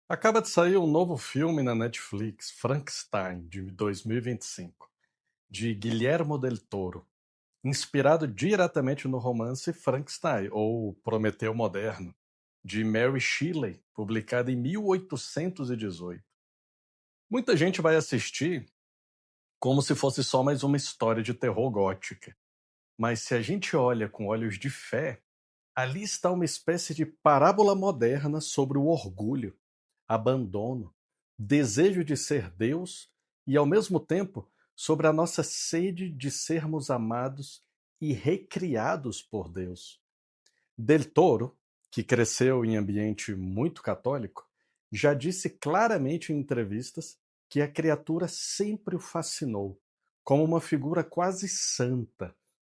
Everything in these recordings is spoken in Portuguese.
Acaba de sair um novo filme na Netflix, Frankenstein, de 2025, de Guillermo del Toro, inspirado diretamente no romance Frankenstein, ou Prometeu Moderno, de Mary Shelley, publicado em 1818. Muita gente vai assistir como se fosse só mais uma história de terror gótica, mas se a gente olha com olhos de fé, ali está uma espécie de parábola moderna sobre o orgulho, abandono, desejo de ser Deus e, ao mesmo tempo, sobre a nossa sede de sermos amados e recriados por Deus. Del Toro, que cresceu em ambiente muito católico, já disse claramente em entrevistas que a criatura sempre o fascinou, como uma figura quase santa,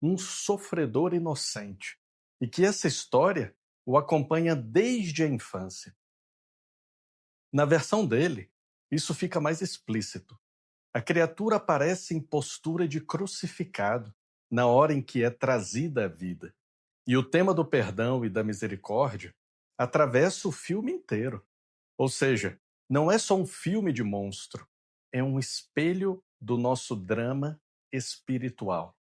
um sofredor inocente, e que essa história o acompanha desde a infância. Na versão dele, isso fica mais explícito. A criatura aparece em postura de crucificado, na hora em que é trazida à vida. E o tema do perdão e da misericórdia atravessa o filme inteiro. Ou seja, não é só um filme de monstro, é um espelho do nosso drama espiritual.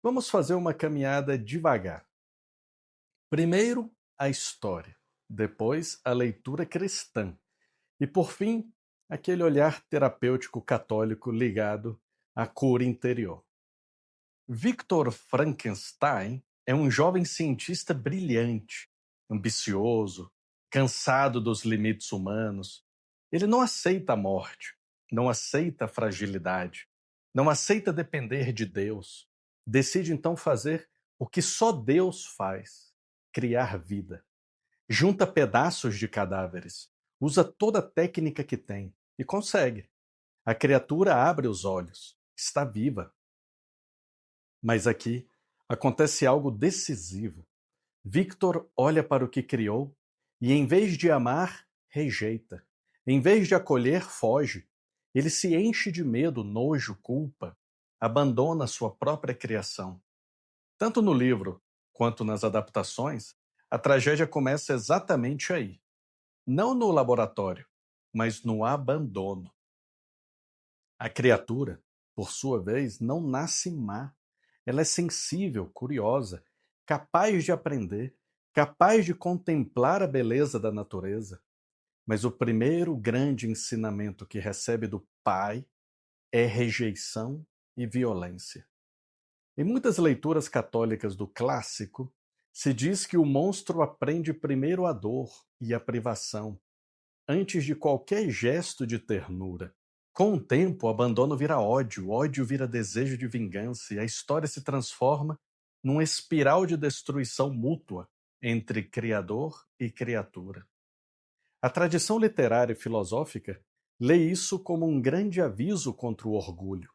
Vamos fazer uma caminhada devagar. Primeiro, a história, depois, a leitura cristã e, por fim, aquele olhar terapêutico católico ligado à cura interior. Victor Frankenstein é um jovem cientista brilhante, ambicioso, cansado dos limites humanos. Ele não aceita a morte, não aceita a fragilidade, não aceita depender de Deus. Decide então fazer o que só Deus faz: criar vida. Junta pedaços de cadáveres, usa toda a técnica que tem e consegue. A criatura abre os olhos, está viva. Mas aqui acontece algo decisivo. Victor olha para o que criou e, em vez de amar, rejeita. Em vez de acolher, foge. Ele se enche de medo, nojo, culpa. Abandona sua própria criação. Tanto no livro quanto nas adaptações, a tragédia começa exatamente aí. Não no laboratório, mas no abandono. A criatura, por sua vez, não nasce má. Ela é sensível, curiosa, capaz de aprender, capaz de contemplar a beleza da natureza. Mas o primeiro grande ensinamento que recebe do pai é rejeição e violência. Em muitas leituras católicas do clássico, se diz que o monstro aprende primeiro a dor e a privação, antes de qualquer gesto de ternura. Com o tempo, o abandono vira ódio, o ódio vira desejo de vingança e a história se transforma numa espiral de destruição mútua entre criador e criatura. A tradição literária e filosófica lê isso como um grande aviso contra o orgulho.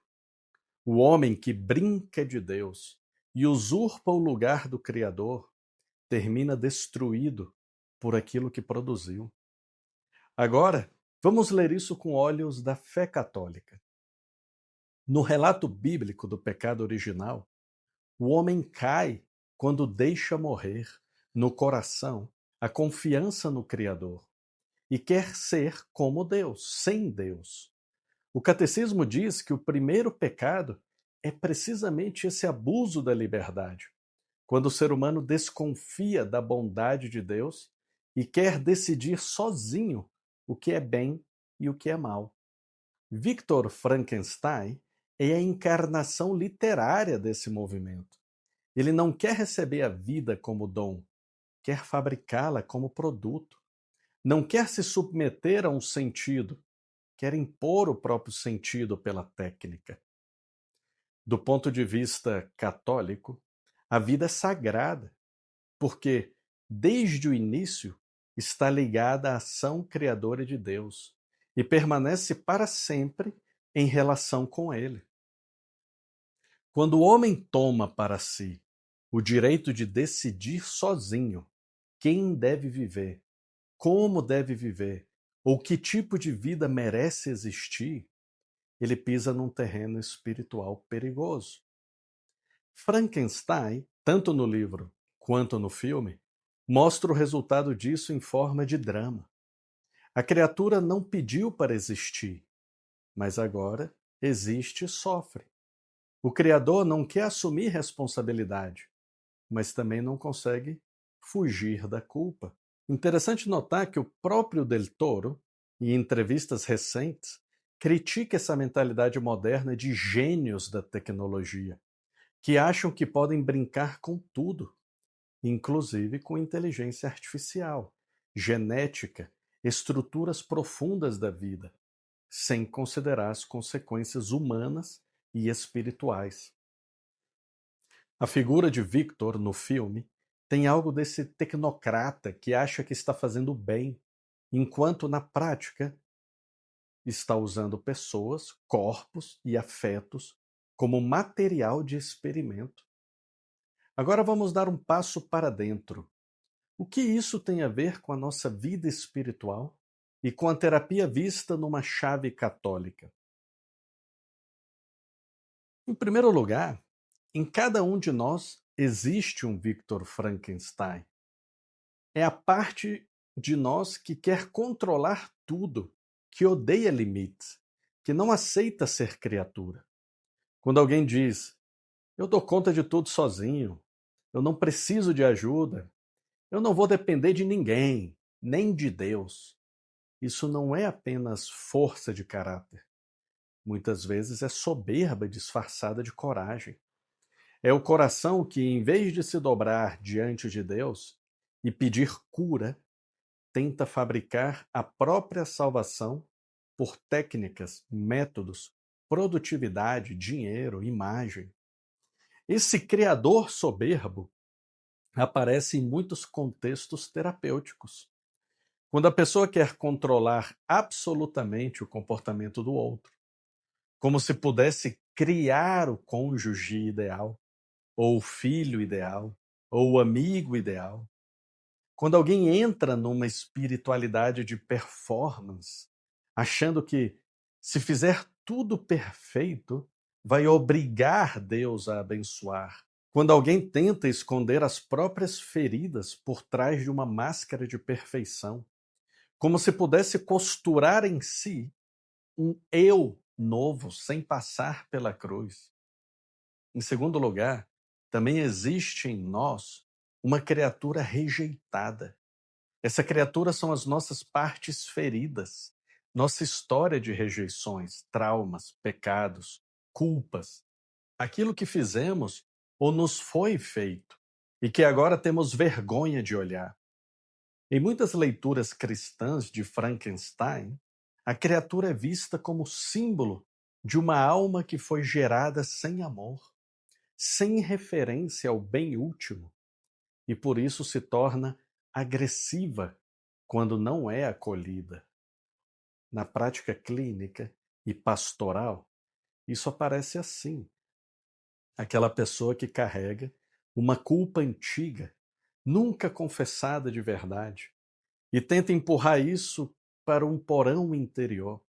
O homem que brinca de Deus e usurpa o lugar do Criador termina destruído por aquilo que produziu. Agora, vamos ler isso com olhos da fé católica. No relato bíblico do pecado original, o homem cai quando deixa morrer no coração a confiança no Criador e quer ser como Deus, sem Deus. O catecismo diz que o primeiro pecado é precisamente esse abuso da liberdade, quando o ser humano desconfia da bondade de Deus e quer decidir sozinho o que é bem e o que é mal. Victor Frankenstein é a encarnação literária desse movimento. Ele não quer receber a vida como dom, quer fabricá-la como produto. Não quer se submeter a um sentido, quer impor o próprio sentido pela técnica. Do ponto de vista católico, a vida é sagrada, porque, desde o início, está ligada à ação criadora de Deus e permanece para sempre em relação com Ele. Quando o homem toma para si o direito de decidir sozinho quem deve viver, como deve viver, ou que tipo de vida merece existir, ele pisa num terreno espiritual perigoso. Frankenstein, tanto no livro quanto no filme, mostra o resultado disso em forma de drama. A criatura não pediu para existir, mas agora existe e sofre. O Criador não quer assumir responsabilidade, mas também não consegue fugir da culpa. Interessante notar que o próprio Del Toro, em entrevistas recentes, critica essa mentalidade moderna de gênios da tecnologia, que acham que podem brincar com tudo, inclusive com inteligência artificial, genética, estruturas profundas da vida, sem considerar as consequências humanas e espirituais. A figura de Victor no filme tem algo desse tecnocrata que acha que está fazendo bem, enquanto na prática está usando pessoas, corpos e afetos como material de experimento. Agora vamos dar um passo para dentro. O que isso tem a ver com a nossa vida espiritual e com a terapia vista numa chave católica? Em primeiro lugar, em cada um de nós existe um Victor Frankenstein. É a parte de nós que quer controlar tudo, que odeia limites, que não aceita ser criatura. Quando alguém diz, eu dou conta de tudo sozinho, eu não preciso de ajuda, eu não vou depender de ninguém, nem de Deus. Isso não é apenas força de caráter. Muitas vezes é soberba disfarçada de coragem. É o coração que, em vez de se dobrar diante de Deus e pedir cura, tenta fabricar a própria salvação por técnicas, métodos, produtividade, dinheiro, imagem. Esse criador soberbo aparece em muitos contextos terapêuticos. Quando a pessoa quer controlar absolutamente o comportamento do outro, como se pudesse criar o cônjuge ideal, ou o filho ideal, ou o amigo ideal. Quando alguém entra numa espiritualidade de performance, achando que se fizer tudo perfeito, vai obrigar Deus a abençoar. Quando alguém tenta esconder as próprias feridas por trás de uma máscara de perfeição, como se pudesse costurar em si um eu novo sem passar pela cruz. Em segundo lugar, também existe em nós uma criatura rejeitada. Essa criatura são as nossas partes feridas, nossa história de rejeições, traumas, pecados, culpas, aquilo que fizemos ou nos foi feito e que agora temos vergonha de olhar. Em muitas leituras cristãs de Frankenstein, a criatura é vista como símbolo de uma alma que foi gerada sem amor, sem referência ao bem último, e por isso se torna agressiva quando não é acolhida. Na prática clínica e pastoral, isso aparece assim. Aquela pessoa que carrega uma culpa antiga, nunca confessada de verdade, e tenta empurrar isso para um porão interior.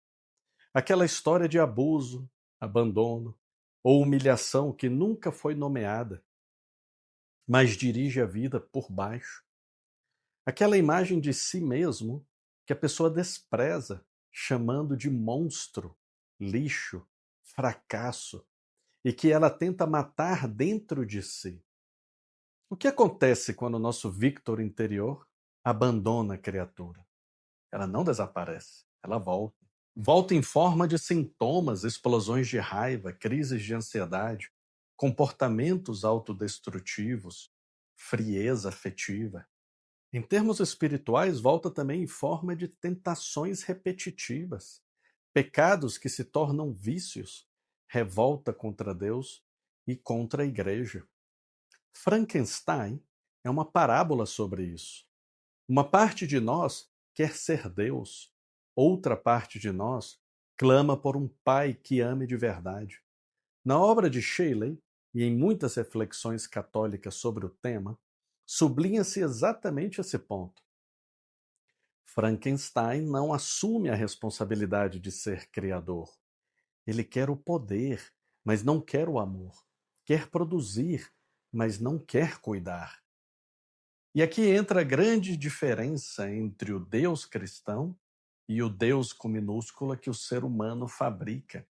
Aquela história de abuso, abandono ou humilhação que nunca foi nomeada, mas dirige a vida por baixo. Aquela imagem de si mesmo que a pessoa despreza, chamando de monstro, lixo, fracasso, e que ela tenta matar dentro de si. O que acontece quando o nosso Victor interior abandona a criatura? Ela não desaparece, ela volta. Volta em forma de sintomas, explosões de raiva, crises de ansiedade, comportamentos autodestrutivos, frieza afetiva. Em termos espirituais, volta também em forma de tentações repetitivas, pecados que se tornam vícios, revolta contra Deus e contra a igreja. Frankenstein é uma parábola sobre isso. Uma parte de nós quer ser Deus, outra parte de nós clama por um pai que ame de verdade. Na obra de Shelley, e em muitas reflexões católicas sobre o tema, sublinha-se exatamente esse ponto. Frankenstein não assume a responsabilidade de ser criador. Ele quer o poder, mas não quer o amor. Quer produzir, mas não quer cuidar. E aqui entra a grande diferença entre o Deus cristão e o Deus com minúscula que o ser humano fabrica.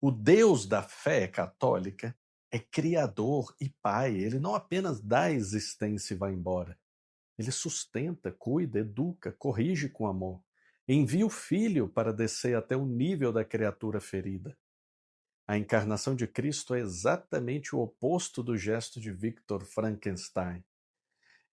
O Deus da fé católica é criador e pai. Ele não apenas dá existência e vai embora. Ele sustenta, cuida, educa, corrige com amor. Envia o Filho para descer até o nível da criatura ferida. A encarnação de Cristo é exatamente o oposto do gesto de Victor Frankenstein.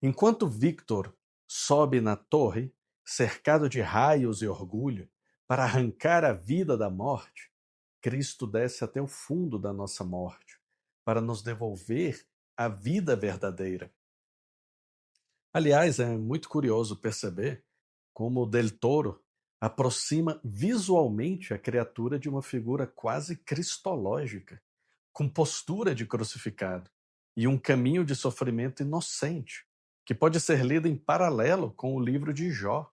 Enquanto Victor sobe na torre, cercado de raios e orgulho, para arrancar a vida da morte, Cristo desce até o fundo da nossa morte, para nos devolver a vida verdadeira. Aliás, é muito curioso perceber como Del Toro aproxima visualmente a criatura de uma figura quase cristológica, com postura de crucificado e um caminho de sofrimento inocente, que pode ser lido em paralelo com o livro de Jó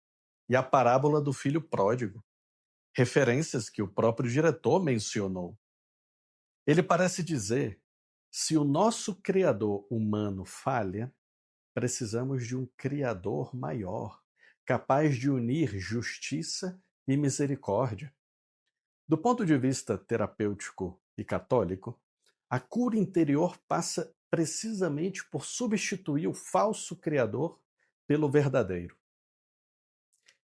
e a parábola do filho pródigo, referências que o próprio diretor mencionou. Ele parece dizer: se o nosso Criador humano falha, precisamos de um Criador maior, capaz de unir justiça e misericórdia. Do ponto de vista terapêutico e católico, a cura interior passa precisamente por substituir o falso Criador pelo verdadeiro.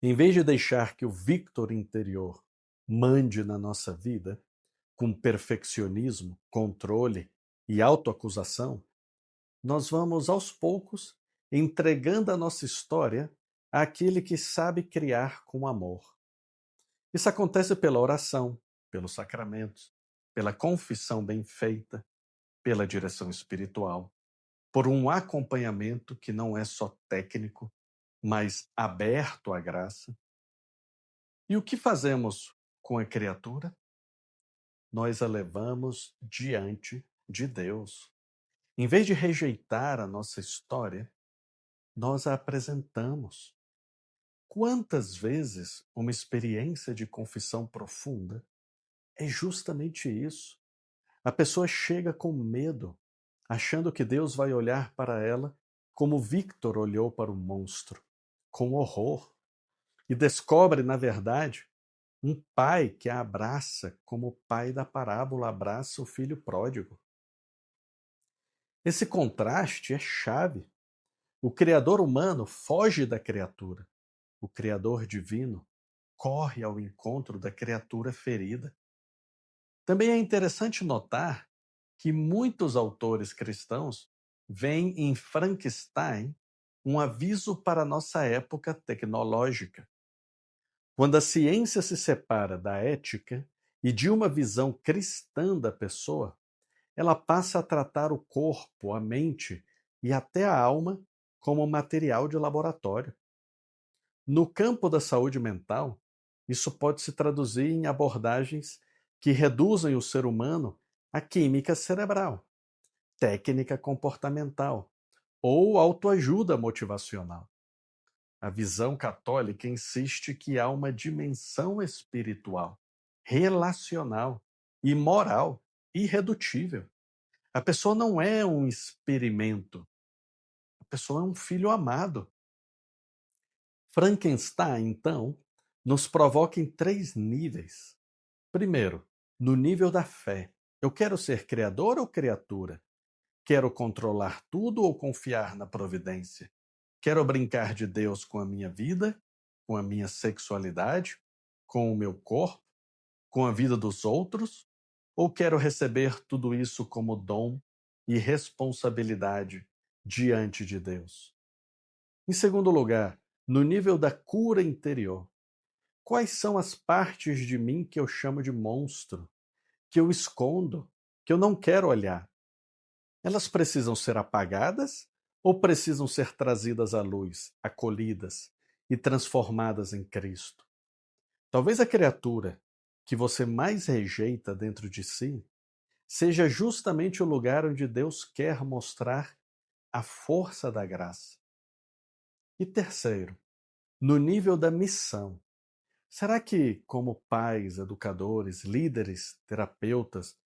Em vez de deixar que o Victor interior mande na nossa vida, com perfeccionismo, controle e autoacusação, nós vamos aos poucos entregando a nossa história àquele que sabe criar com amor. Isso acontece pela oração, pelos sacramentos, pela confissão bem feita, pela direção espiritual, por um acompanhamento que não é só técnico, mas aberto à graça. E o que fazemos com a criatura? Nós a levamos diante de Deus. Em vez de rejeitar a nossa história, nós a apresentamos. Quantas vezes uma experiência de confissão profunda é justamente isso? A pessoa chega com medo, achando que Deus vai olhar para ela como Victor olhou para o monstro, com horror, e descobre, na verdade, um pai que a abraça como o pai da parábola abraça o filho pródigo. Esse contraste é chave. O Criador humano foge da criatura. O Criador divino corre ao encontro da criatura ferida. Também é interessante notar que muitos autores cristãos veem em Frankenstein um aviso para a nossa época tecnológica. Quando a ciência se separa da ética e de uma visão cristã da pessoa, ela passa a tratar o corpo, a mente e até a alma como material de laboratório. No campo da saúde mental, isso pode se traduzir em abordagens que reduzem o ser humano à química cerebral, técnica comportamental ou autoajuda motivacional. A visão católica insiste que há uma dimensão espiritual, relacional e moral irredutível. A pessoa não é um experimento, a pessoa é um filho amado. Frankenstein, então, nos provoca em 3 níveis. Primeiro, no nível da fé. Eu quero ser criador ou criatura? Quero controlar tudo ou confiar na providência? Quero brincar de Deus com a minha vida, com a minha sexualidade, com o meu corpo, com a vida dos outros? Ou quero receber tudo isso como dom e responsabilidade diante de Deus? Em segundo lugar, no nível da cura interior. Quais são as partes de mim que eu chamo de monstro, que eu escondo, que eu não quero olhar? Elas precisam ser apagadas ou precisam ser trazidas à luz, acolhidas e transformadas em Cristo? Talvez a criatura que você mais rejeita dentro de si seja justamente o lugar onde Deus quer mostrar a força da graça. E terceiro, no nível da missão. Será que, como pais, educadores, líderes, terapeutas,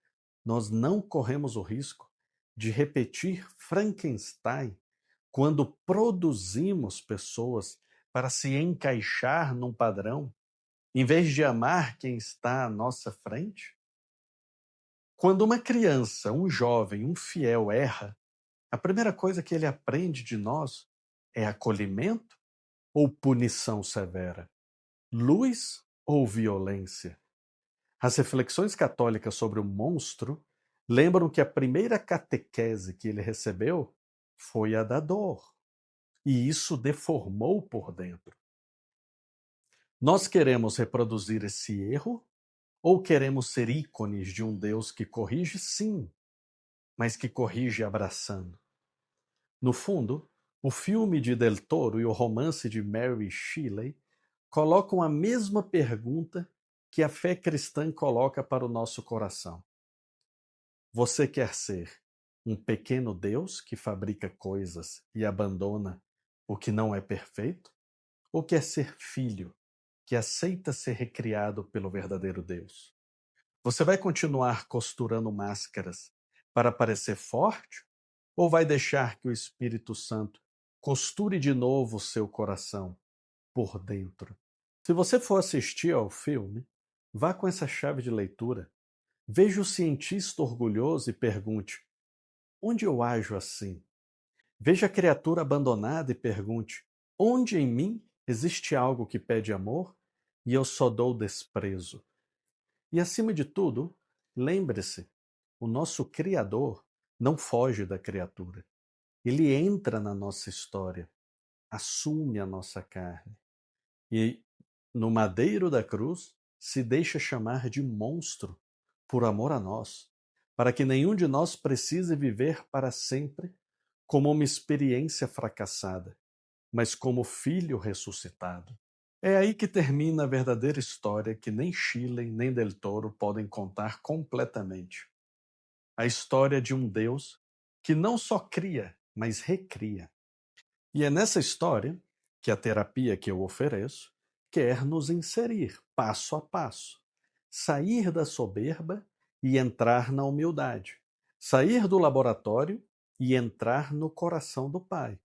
nós não corremos o risco de repetir Frankenstein quando produzimos pessoas para se encaixar num padrão em vez de amar quem está à nossa frente? Quando uma criança, um jovem, um fiel erra, a primeira coisa que ele aprende de nós é acolhimento ou punição severa? Luz ou violência? As reflexões católicas sobre o monstro lembram que a primeira catequese que ele recebeu foi a da dor, e isso deformou por dentro. Nós queremos reproduzir esse erro ou queremos ser ícones de um Deus que corrige, sim, mas que corrige abraçando? No fundo, o filme de Del Toro e o romance de Mary Shelley colocam a mesma pergunta que a fé cristã coloca para o nosso coração. Você quer ser um pequeno Deus que fabrica coisas e abandona o que não é perfeito? Ou quer ser filho que aceita ser recriado pelo verdadeiro Deus? Você vai continuar costurando máscaras para parecer forte? Ou vai deixar que o Espírito Santo costure de novo o seu coração por dentro? Se você for assistir ao filme, vá com essa chave de leitura. Veja o cientista orgulhoso e pergunte: onde eu ajo assim? Veja a criatura abandonada e pergunte: onde em mim existe algo que pede amor e eu só dou desprezo? E acima de tudo, lembre-se, o nosso Criador não foge da criatura. Ele entra na nossa história, assume a nossa carne e, no madeiro da cruz, se deixa chamar de monstro por amor a nós, para que nenhum de nós precise viver para sempre como uma experiência fracassada, mas como filho ressuscitado. É aí que termina a verdadeira história que nem Shelley nem Del Toro podem contar completamente. A história de um Deus que não só cria, mas recria. E é nessa história que a terapia que eu ofereço quer nos inserir passo a passo, sair da soberba e entrar na humildade, sair do laboratório e entrar no coração do Pai,